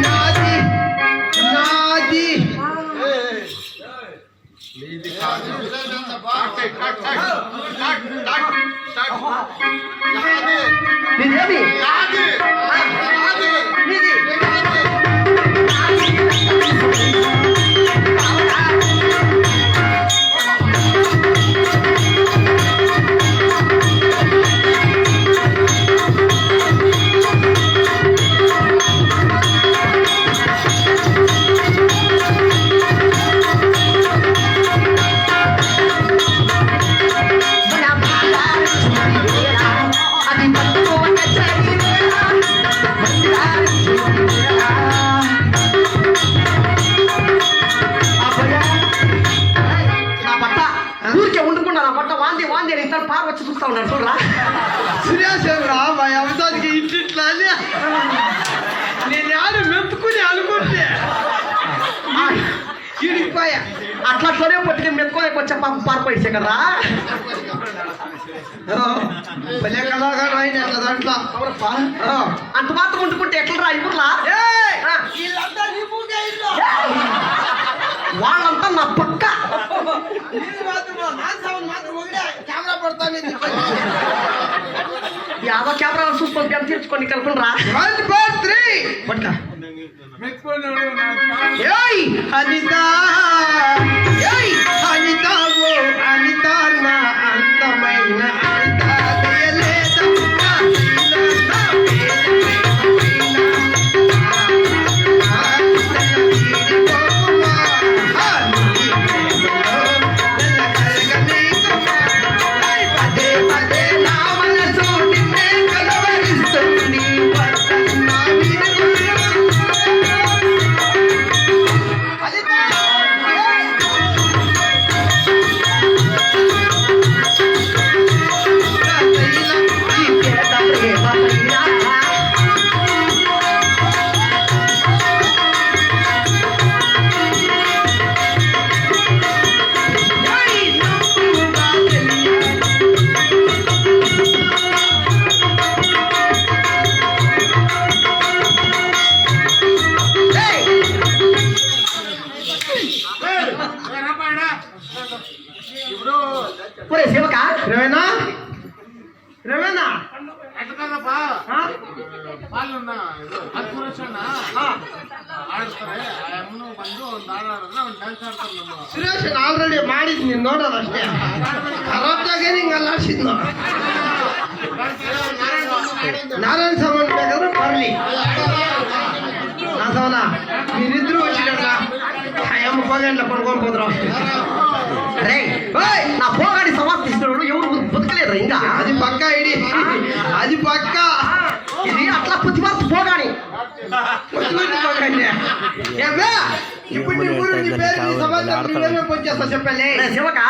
నాది నాది నీదేమి పార వచ్చి చూస్తా ఉన్నాడు చూడరా శ్రీయాసేవరా మా అవతానికి ఇంటిట్లా నేను యారు మెత్తుకుని అనుకుంటే చీడిపోయా అట్లనే పట్టుకుని మెత్తుకోలేక వచ్చా పాప పారిపోయిసే కదా భలే కళాకారు ఆయన అట్లా దాంట్లో అంత మాత్రం వండుకుంటే ఎట్లా రా ఇవ్వలా వాళ్ళంతా నా పక్క యాభై కెమెరాలు చూసుకొని ఎంత తీర్చుకొని కలుపురా పట్ల అనిత అనిత అనిత నా అందమైన అనిత శివక రవేనా రవేనా ಸುರೇಶ್ ಆಲ್ರೆಡಿ ಮಾಡಿದ್ ನೀನ್ ನೋಡೋದು ಅಷ್ಟೇ ಅರವತ್ತಾಗೆ ನಿಂಗೆ ಅಲ್ಲಾಡ್ಸಿದ್ನು ನಾರಾಯಣ ಸಾಮಾನ್ ಬೇಕಾದ್ರೆ ಬರ್ಲಿ నాదవన మీరిద్దరూ వచ్చినట్ల అయ్యమ్మ పోగండ్ల పడుకోకపోతురా రే నా పోగాడి సమర్థిస్తున్నాడు ఎవరు బతకలేరు ఇంకా అది పక్క ఇడి అది పక్క ఇది అట్లా పుచ్చిమర్చి పోగాని ఇప్పుడు నీ ఊరు నీ పేరు నీ సమాచారం నువ్వేమే పనిచేస్తా చెప్పలే శివక